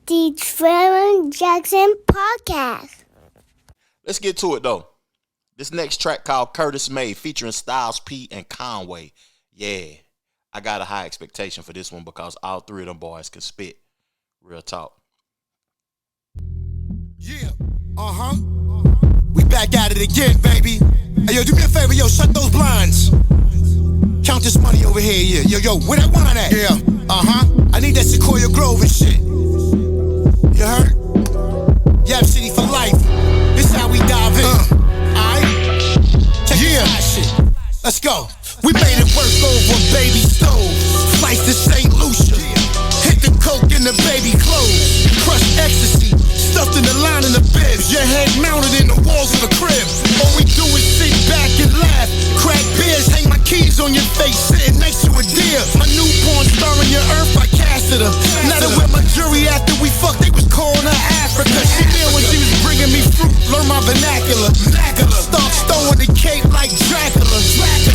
the Trevor Jackson podcast. Let's get to it though. This next track called Curtis May featuring Styles P and Conway. Yeah, I got a high expectation for this one because all three of them boys can spit. Real talk. Yeah, we back at it again, baby. Hey, yo, do me a favor, yo, shut those blinds. Count this money over here, yeah. Yo, where that wine at? Yeah, I need that Sequoia Grove and shit. You heard? Yap City for life. This how we dive in. Alright? Check this out, shit. Let's go. We made it work over a baby stove. Sliced to St. Lucia. Hit the coke in the baby clothes. Crushed ecstasy. Stuffed in the line in the bibs. Your head mounted in the walls of the crib. All we do is sit back and laugh. Crack beers, hang my keys on your face. Sitting next to a deer. My newborn starring your earth, I casted her. Now that with my jury after we fucked, they was calling her Africa. She knew when she was bringing me fruit. Learn my vernacular. Start throwing the cape like Dracula.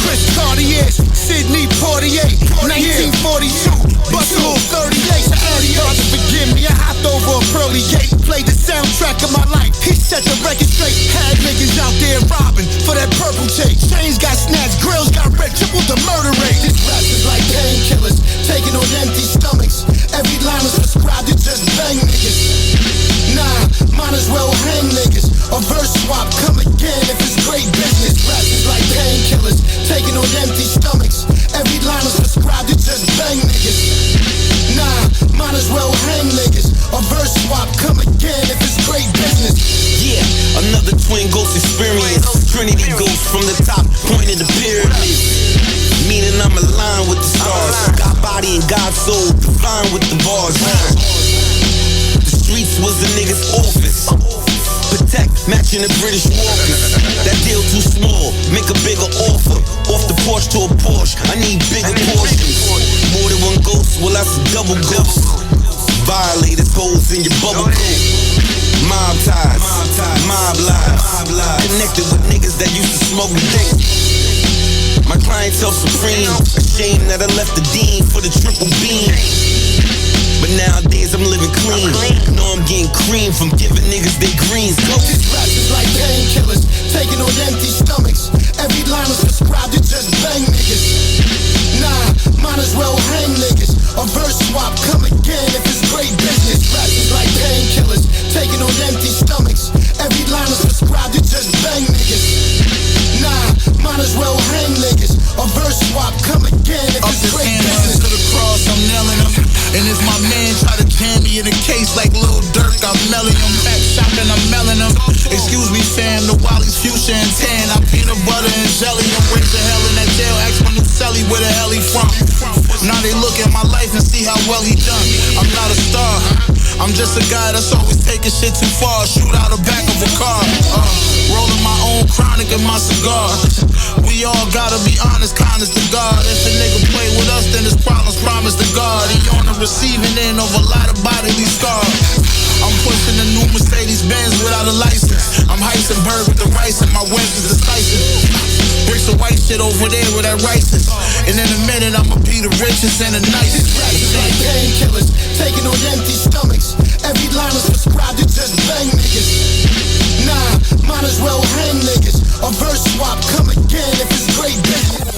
Chris Cartier, Sydney Portier, 1942. Bust a little 38. So Eddie God to forgive me. I hopped over a pearly gate. Played the soundtrack of my life. He set the record straight. Had niggas out there robbing for that purple tape. Chains got snatched, grills got red, tripled the murder rate. These raps is like painkillers, taking on empty stomachs. Every line is prescribed to just bang niggas. Nah, might as well hang niggas. A verse swap, come again if it's great business. Raps is like painkillers, taking on empty stomachs. Every line is prescribed to just bang niggas. Nah, might as well hang niggas. A verse swap, come again if it's great business. Yeah, another twin ghost experience. Trinity ghost from the top, point of the pyramid. Meaning I'm aligned with the stars. God body and God soul, divine with the bars. The streets was the nigga's office. Protect, matching the British walkers. That deal too small, make a bigger offer. Off the porch to a Porsche, I need bigger portions. More than one ghost, well that's a double ghost. Violators, holes in your bubble coat. Mob ties, mob lives. Connected with niggas that used to smoke dick. My clientele supreme. Ashamed that I left the dean for the triple beam. But nowadays I'm living clean. Know I'm getting cream from giving niggas they greens. These raps is like painkillers, taking on empty stomachs. Every line is prescribed to just bang niggas. Nah, might as well hang niggas. A verse swap, come again if it's great business. Raps is like painkillers, taking on empty stomachs. Every line is prescribed to just bang niggas. Nah, might as well hang niggas. A verse swap, come again if it's great business. To the cross, I'm nailing him. And if my man try to jam me in a case like Lil Durk, I'm melling him. Back shopping, I'm melling him. Excuse me, fam, the Wally's fuchsia and tan. I'm peanut butter and jelly. I'm raised to hell in that jail. Ask my new celly where the hell he from. Now they look at my life and see how well he done. I'm not a star. I'm just a guy that's always taking shit too far. Shoot out the back of a car. Rolling my own chronic in my cigar. We all gotta be honest, kindness to God. If a nigga play with us, then his problems promise to God. He on the receiving end of a lot of bodily scars. I'm pushing a new Mercedes-Benz without a license. I'm Heisenberg with the rice and my wins is decisive. Bring some white shit over there where that rice is. And in a minute I'ma be the richest and the nicest. These raps is like painkillers, taking on empty stomachs. Every line is prescribed to just bang niggas. Nah, might as well hang niggas. A verse swap, come again if it's great business.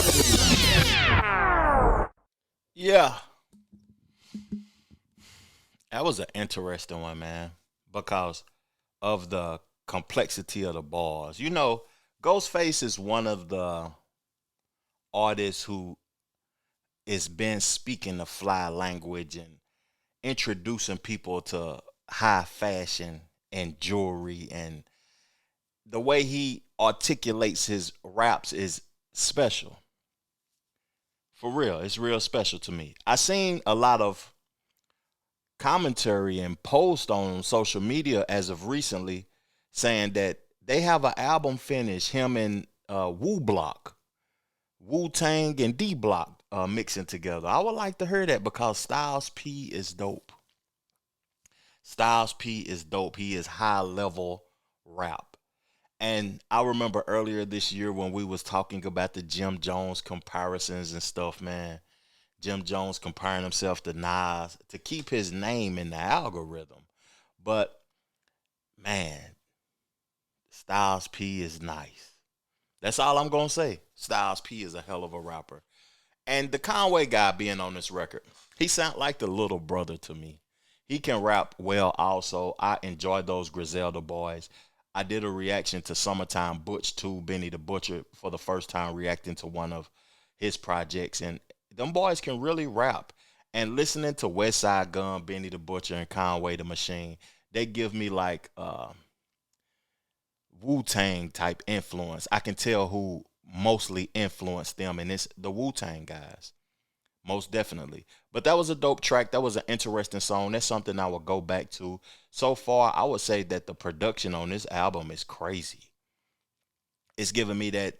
Yeah. That was an interesting one, man, because of the complexity of the bars. You know, Ghostface is one of the artists who has been speaking the fly language and introducing people to high fashion and jewelry, and the way he articulates his raps is special. For real, it's real special to me. I seen a lot of commentary and post on social media as of recently saying that they have an album finished, him and Wu Block, Wu-Tang and D Block mixing together. I would like to hear that because Styles P is dope. Styles P is dope. He is high level rap. And I remember earlier this year when we was talking about the Jim Jones comparisons and stuff, man. Jim Jones comparing himself to Nas to keep his name in the algorithm. But man, Styles P is nice. That's all I'm gonna say. Styles P is a hell of a rapper. And the Conway guy being on this record, he sound like the little brother to me. He can rap well also. I enjoyed those Griselda boys. I did a reaction to Summertime Butch too, Benny the Butcher, for the first time reacting to one of his projects. And them boys can really rap. And listening to West Side Gun, Benny the Butcher, and Conway the Machine, they give me like Wu-Tang type influence. I can tell who mostly influenced them, and it's the Wu-Tang guys. Most definitely. But that was a dope track. That was an interesting song. That's something I will go back to. So far, I would say that the production on this album is crazy. It's giving me that,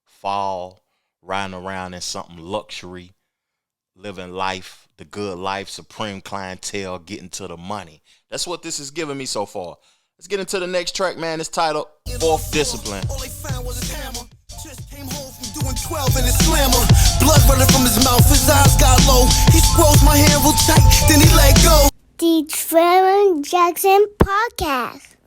fall, riding around in something luxury, living life, the good life, Supreme Clienele, getting to the money. That's what this is giving me so far. Let's get into the next track, man. It's titled Fourth Discipline. All they found was his hammer. Just came home from doing 12 in his slammer. Blood running from his mouth, his eyes got low. He squoze my hand real tight, then he let go. The Trevor Jackson Podcast.